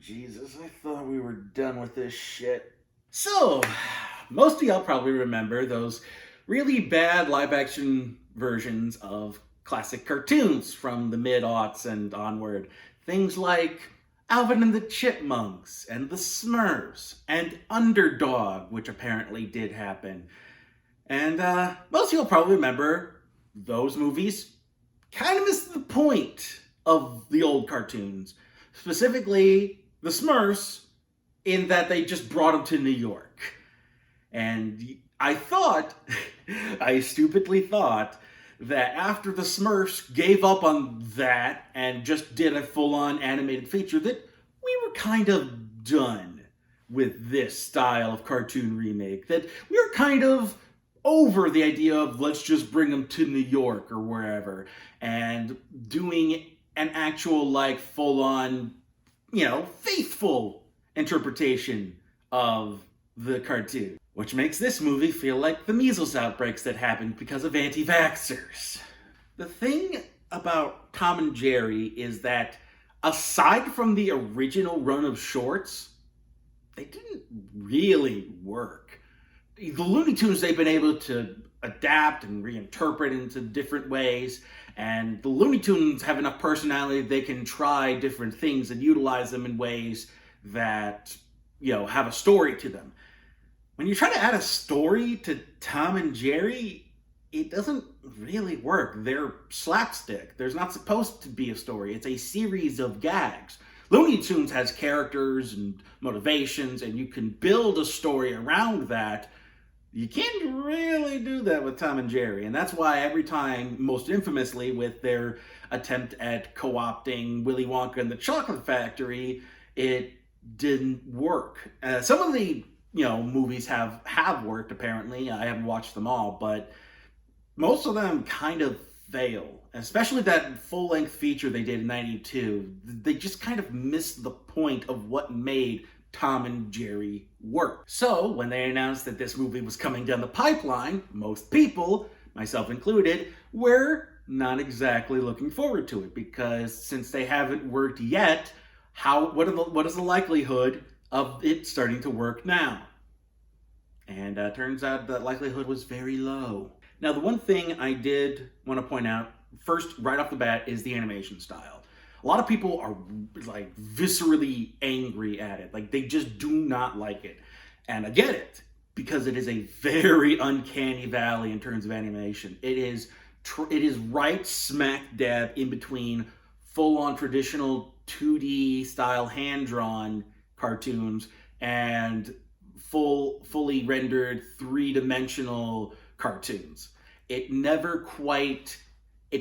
Jesus, I thought we were done with this shit. So, most of y'all probably remember those really bad live action versions of classic cartoons from the mid-aughts and onward. Things like Alvin and the Chipmunks and the Smurfs and Underdog, which apparently did happen. And most of y'all probably remember those movies kind of missed the point of the old cartoons. Specifically, the Smurfs, in that they just brought them to New York. And I stupidly thought that after the Smurfs gave up on that and just did a full-on animated feature, that we were kind of done with this style of cartoon remake. That we were kind of over the idea of let's just bring them to New York or wherever and doing an actual, like, full-on, faithful interpretation of the cartoon. Which makes this movie feel like the measles outbreaks that happened because of anti-vaxxers. The thing about Tom and Jerry is that, aside from the original run of shorts, they didn't really work. The Looney Tunes, they've been able to adapt and reinterpret into different ways, and the Looney Tunes have enough personality they can try different things and utilize them in ways that, have a story to them. When you try to add a story to Tom and Jerry, it doesn't really work. They're slapstick. There's not supposed to be a story. It's a series of gags. Looney Tunes has characters and motivations, and you can build a story around that. You can't really do that with Tom and Jerry, and that's why every time, most infamously with their attempt at co-opting Willy Wonka and the Chocolate Factory, it didn't work. Some of the movies have worked, apparently. I haven't watched them all, but most of them kind of fail. Especially that full-length feature they did in '92. They just kind of missed the point of what made Tom and Jerry work. So, when they announced that this movie was coming down the pipeline, most people, myself included, were not exactly looking forward to it, because since they haven't worked yet, what is the likelihood of it starting to work now? And turns out that likelihood was very low. Now, the one thing I did want to point out first, right off the bat, is the animation style. A lot of people are like viscerally angry at it. Like, they just do not like it. And I get it, because it is a very uncanny valley in terms of animation. It is right smack dab in between full-on traditional 2D style hand-drawn cartoons and fully rendered three-dimensional cartoons. It's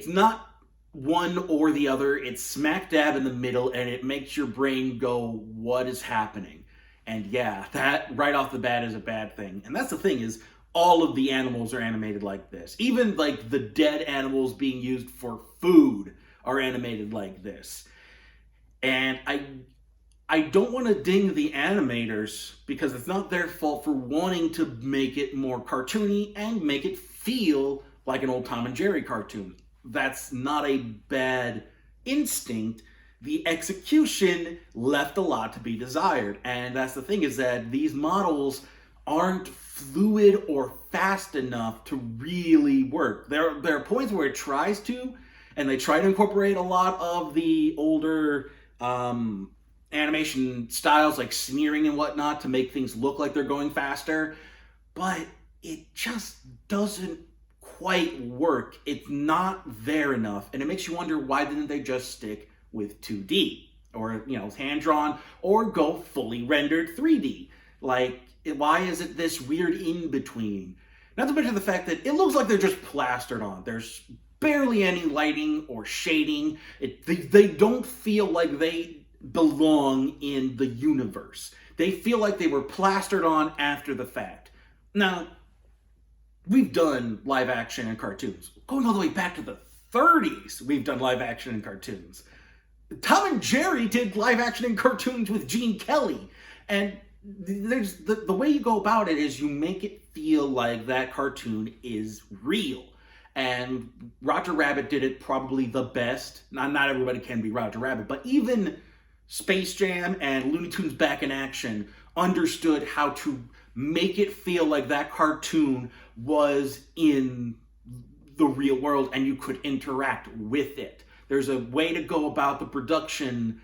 not one or the other. It's smack dab in the middle, and it makes your brain go, what is happening? And yeah, that right off the bat is a bad thing. And that's the thing, is all of the animals are animated like this. Even like the dead animals being used for food are animated like this. And I don't want to ding the animators, because it's not their fault for wanting to make it more cartoony and make it feel like an old Tom and Jerry cartoon. That's not a bad instinct. The execution left a lot to be desired. And that's the thing, is that these models aren't fluid or fast enough to really work. There are points where it tries to, and they try to incorporate a lot of the older animation styles, like smearing and whatnot, to make things look like they're going faster, but it just doesn't quite work. It's not there enough, and it makes you wonder, why didn't they just stick with 2D or hand-drawn, or go fully rendered 3D? Like, why is it this weird in-between? Not to mention the fact that it looks like they're just plastered on. There's barely any lighting or shading. They don't feel like they belong in the universe. They feel like they were plastered on after the fact. Now, we've done live action and cartoons. Going all the way back to the 30s, we've done live action and cartoons. Tom and Jerry did live action and cartoons with Gene Kelly. And there's the way you go about it is you make it feel like that cartoon is real. And Roger Rabbit did it probably the best. Not everybody can be Roger Rabbit, but even Space Jam and Looney Tunes Back in Action understood how to make it feel like that cartoon was in the real world and you could interact with it. There's a way to go about the production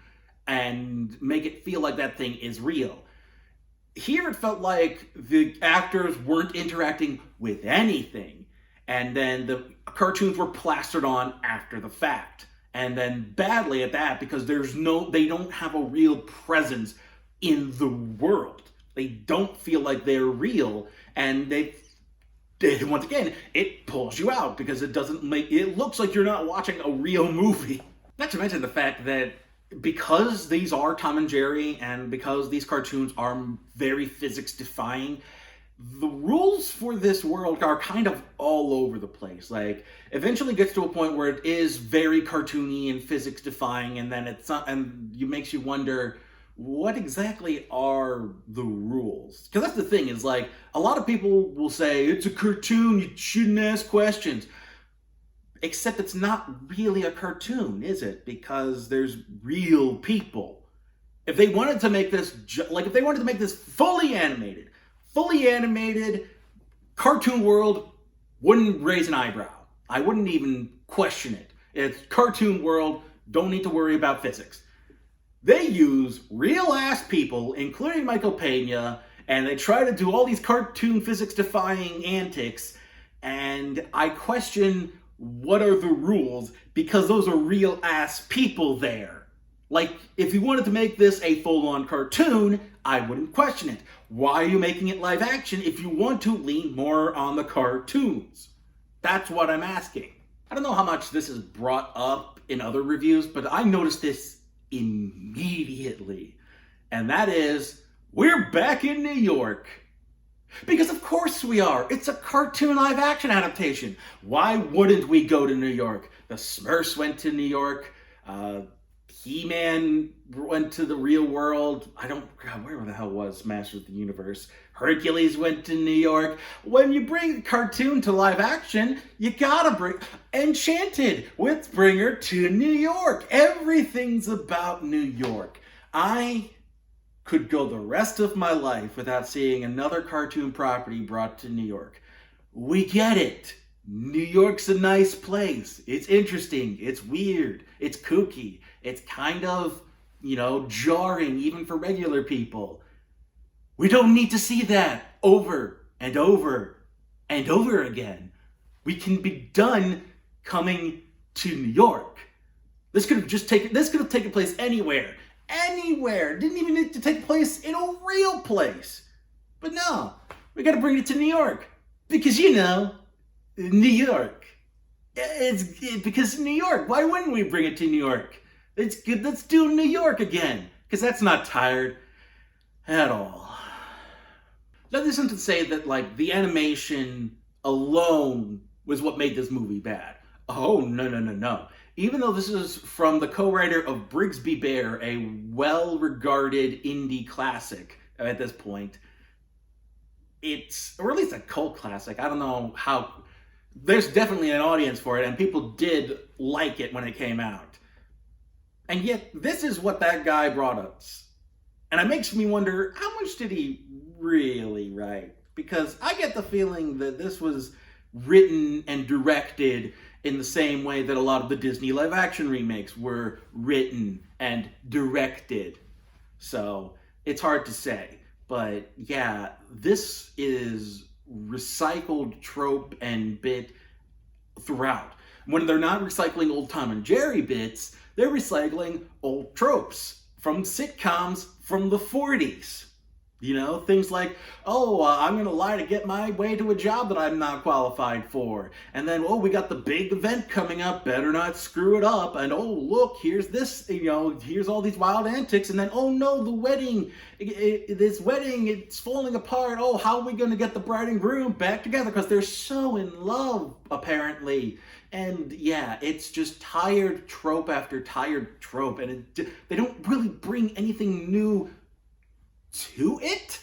and make it feel like that thing is real. Here it felt like the actors weren't interacting with anything, and then the cartoons were plastered on after the fact, and then badly at that, because they don't have a real presence in the world. They don't feel like they're real, and once again, it pulls you out because it looks like you're not watching a real movie. Not to mention the fact that because these are Tom and Jerry, and because these cartoons are very physics defying, the rules for this world are kind of all over the place. Like, eventually gets to a point where it is very cartoony and physics defying, and then it makes you wonder, what exactly are the rules? Because that's the thing, is like, a lot of people will say, it's a cartoon, you shouldn't ask questions. Except it's not really a cartoon, is it? Because there's real people. If they wanted to make this, if they wanted to make this fully animated cartoon world, wouldn't raise an eyebrow. I wouldn't even question it. It's cartoon world, don't need to worry about physics. They use real-ass people, including Michael Pena, and they try to do all these cartoon physics-defying antics, and I question what are the rules, because those are real-ass people there. Like, if you wanted to make this a full-on cartoon, I wouldn't question it. Why are you making it live action if you want to lean more on the cartoons? That's what I'm asking. I don't know how much this is brought up in other reviews, but I noticed this immediately. And that is, we're back in New York. Because of course we are. It's a cartoon live action adaptation. Why wouldn't we go to New York? The Smurfs went to New York. He-Man went to the real world. Where the hell was Masters of the Universe? Hercules went to New York. When you bring a cartoon to live action, you gotta bring Enchanted. Let's bring her to New York. Everything's about New York. I could go the rest of my life without seeing another cartoon property brought to New York. We get it. New York's a nice place. It's interesting. It's weird. It's kooky. It's kind of, jarring even for regular people. We don't need to see that over and over and over again. We can be done coming to New York. This could have taken place anywhere. Anywhere. Didn't even need to take place in a real place. But no, we gotta bring it to New York. Because, New York. Because New York. Why wouldn't we bring it to New York? It's good. Let's do New York again. Because that's not tired at all. That isn't to say that, the animation alone was what made this movie bad. Oh, no. Even though this is from the co-writer of Brigsby Bear, a well-regarded indie classic at this point, or at least a cult classic. I don't know how. There's definitely an audience for it, and people did like it when it came out. And yet, this is what that guy brought us. And it makes me wonder, how much did he really write? Because I get the feeling that this was written and directed in the same way that a lot of the Disney live-action remakes were written and directed. So, it's hard to say. But, yeah, this is recycled trope and bit throughout. When they're not recycling old Tom and Jerry bits, they're recycling old tropes from sitcoms from the 40s. Things like, I'm going to lie to get my way to a job that I'm not qualified for. And then, we got the big event coming up, better not screw it up. And, look, here's this, here's all these wild antics. And then, no, the wedding, this wedding, it's falling apart. How are we going to get the bride and groom back together? Because they're so in love, apparently. And, yeah, it's just tired trope after tired trope. And they don't really bring anything new to it.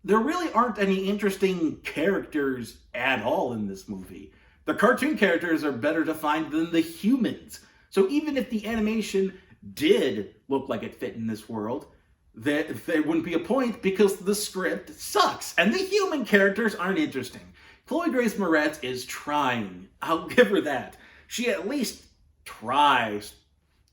There really aren't any interesting characters at all in this movie. The cartoon characters are better defined than the humans. So even if the animation did look like it fit in this world, there wouldn't be a point because the script sucks and the human characters aren't interesting. Chloe Grace Moretz is trying. I'll give her that. She at least tries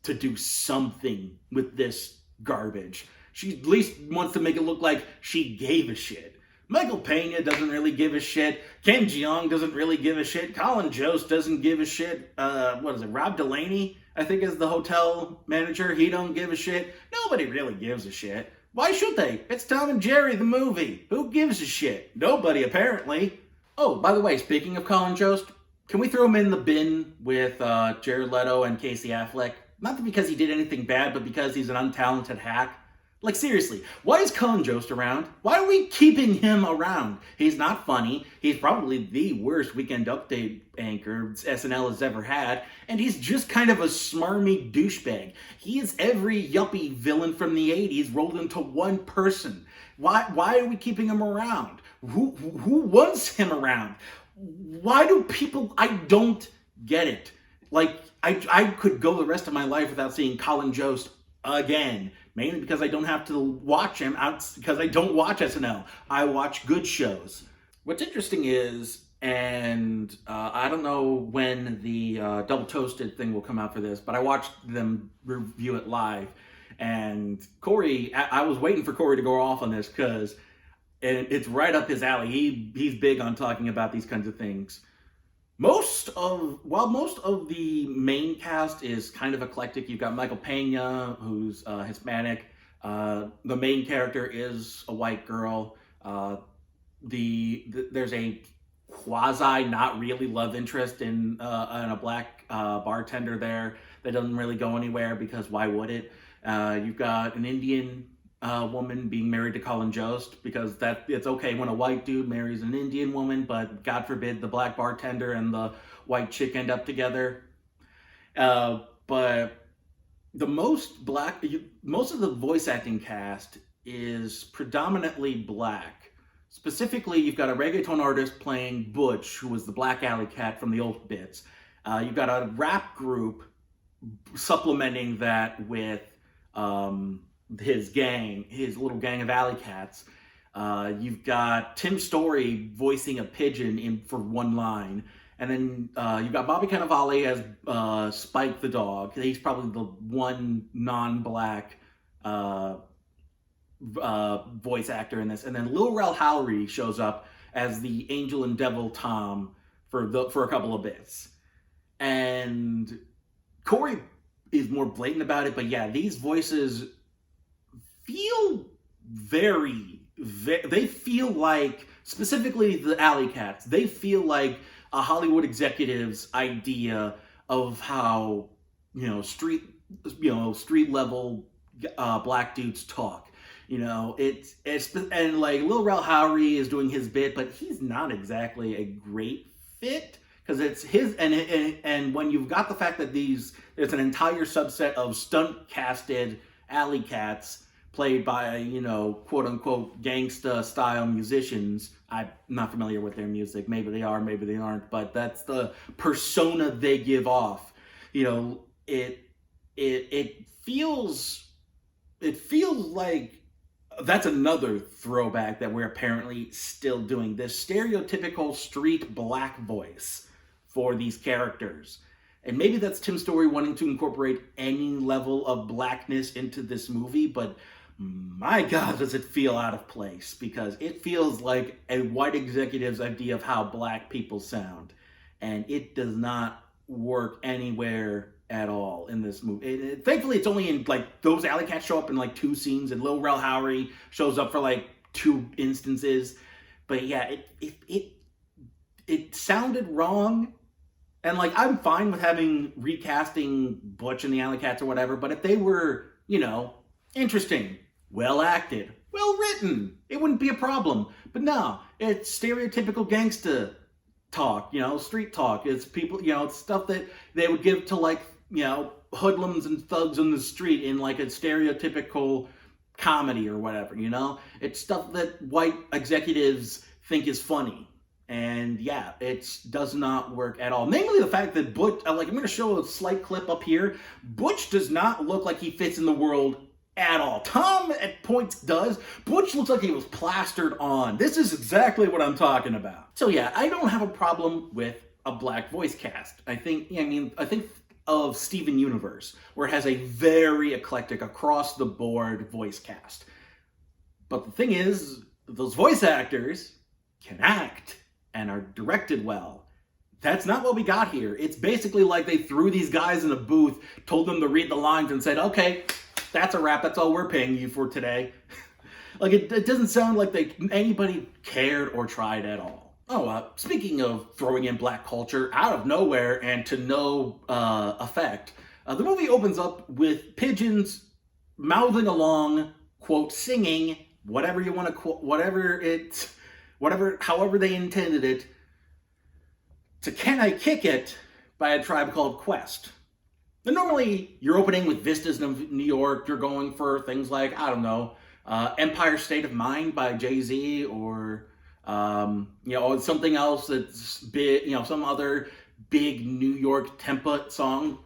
to do something with this garbage. She at least wants to make it look like she gave a shit. Michael Pena doesn't really give a shit. Ken Jeong doesn't really give a shit. Colin Jost doesn't give a shit. What is it? Rob Delaney, I think, is the hotel manager. He don't give a shit. Nobody really gives a shit. Why should they? It's Tom and Jerry, the movie. Who gives a shit? Nobody, apparently. Oh, by the way, speaking of Colin Jost, can we throw him in the bin with Jared Leto and Casey Affleck? Not because he did anything bad, but because he's an untalented hack. Like, seriously, why is Colin Jost around? Why are we keeping him around? He's not funny. He's probably the worst Weekend Update anchor SNL has ever had. And he's just kind of a smarmy douchebag. He is every yuppie villain from the 80s rolled into one person. Why are we keeping him around? Who wants him around? Why do people... I don't get it. Like, I could go the rest of my life without seeing Colin Jost again. Mainly because I don't have to watch him, because I don't watch SNL. I watch good shows. What's interesting is, and I don't know when the Double Toasted thing will come out for this, but I watched them review it live. And Corey, I was waiting for Corey to go off on this because it's right up his alley. He's big on talking about these kinds of things. Most of the main cast is kind of eclectic. You've got Michael Pena, who's Hispanic. The main character is a white girl. There's a quasi, not really love interest in a black bartender there that doesn't really go anywhere because why would it? You've got an Indian woman being married to Colin Jost because it's okay when a white dude marries an Indian woman, but God forbid the black bartender and the white chick end up together. But most of the voice acting cast is predominantly black. Specifically, you've got a reggaeton artist playing Butch, who was the Black Alley Cat from the old bits. You've got a rap group supplementing that with his little gang of alley cats. You've got Tim Story voicing a pigeon for one line. And then you've got Bobby Cannavale as Spike the dog. He's probably the one non-black voice actor in this. And then Lil Rel Howery shows up as the Angel and Devil Tom for a couple of bits. And Corey is more blatant about it, but yeah, these voices feel they feel like, specifically the Alley Cats, they feel like a Hollywood executive's idea of how, street level black dudes talk. It's and like Lil Rel Howery is doing his bit, but he's not exactly a great fit because it's his and when you've got the fact that there's an entire subset of stunt casted alley cats played by, quote unquote gangsta style musicians. I'm not familiar with their music. Maybe they are, maybe they aren't, but that's the persona they give off. It feels like that's another throwback that we're apparently still doing. This stereotypical street black voice for these characters. And maybe that's Tim Story wanting to incorporate any level of blackness into this movie, but my God, does it feel out of place, because it feels like a white executive's idea of how black people sound. And it does not work anywhere at all in this movie. Thankfully, it's only in, those alley cats show up in, 2 scenes, and Lil Rel Howery shows up for, 2 instances. But yeah, it sounded wrong. And, I'm fine with recasting Butch and the Alley Cats or whatever, but if they were, interesting, well acted, well written, it wouldn't be a problem. But no, it's stereotypical gangsta talk, street talk. It's people, it's stuff that they would give to hoodlums and thugs on the street in a stereotypical comedy or whatever, It's stuff that white executives think is funny. And yeah, it does not work at all. Namely the fact that Butch, I'm going to show a slight clip up here. Butch does not look like he fits in the world at all. Tom at points does. Butch looks like he was plastered on. This is exactly what I'm talking about. So yeah, I don't have a problem with a black voice cast. I think of Steven Universe, where it has a very eclectic, across the board voice cast. But the thing is, those voice actors can act and are directed well. That's not what we got here. It's basically like they threw these guys in a booth, told them to read the lines, and said, okay, that's a wrap. That's all we're paying you for today. Like, it doesn't sound like anybody cared or tried at all. Oh, speaking of throwing in black culture out of nowhere and to no effect, the movie opens up with pigeons mouthing along, quote, singing, whatever you want to quote, however they intended it, to Can I Kick It by A Tribe Called Quest. And normally, you're opening with Vistas of New York, you're going for things like, I don't know, Empire State of Mind by Jay-Z, or something else that's big, some other big New York template song.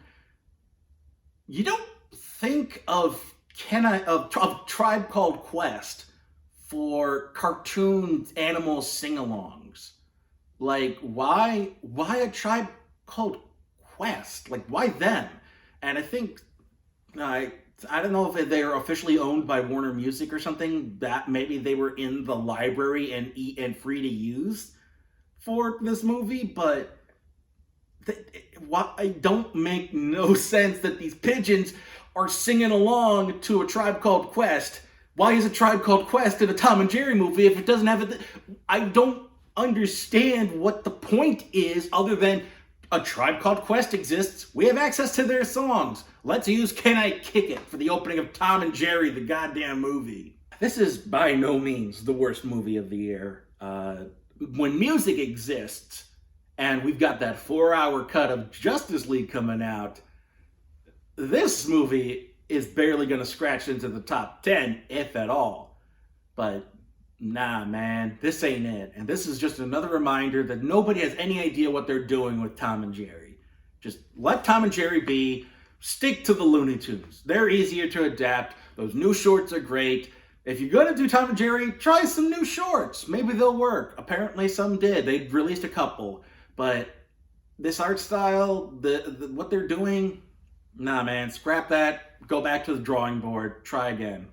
You don't think of Tribe Called Quest for cartoon animal sing-alongs. Like, why a Tribe Called Quest? Like, why them? And I think, I don't know if they are officially owned by Warner Music or something, that maybe they were in the library and free to use for this movie, but I don't make no sense that these pigeons are singing along to A Tribe Called Quest. Why is A Tribe Called Quest in a Tom and Jerry movie if it doesn't have it? I don't understand what the point is, other than A Tribe Called Quest exists. We have access to their songs. Let's use Can I Kick It for the opening of Tom and Jerry, the goddamn movie. This is by no means the worst movie of the year. When music exists, and we've got that 4-hour cut of Justice League coming out, this movie is barely going to scratch into the top 10, if at all. But nah, man, this ain't it. And this is just another reminder that nobody has any idea what they're doing with Tom and Jerry. Just let Tom and Jerry be. Stick to the Looney Tunes. They're easier to adapt. Those new shorts are great. If you're going to do Tom and Jerry, try some new shorts. Maybe they'll work. Apparently some did. They released a couple. But this art style, what they're doing, nah, man, scrap that. Go back to the drawing board. Try again.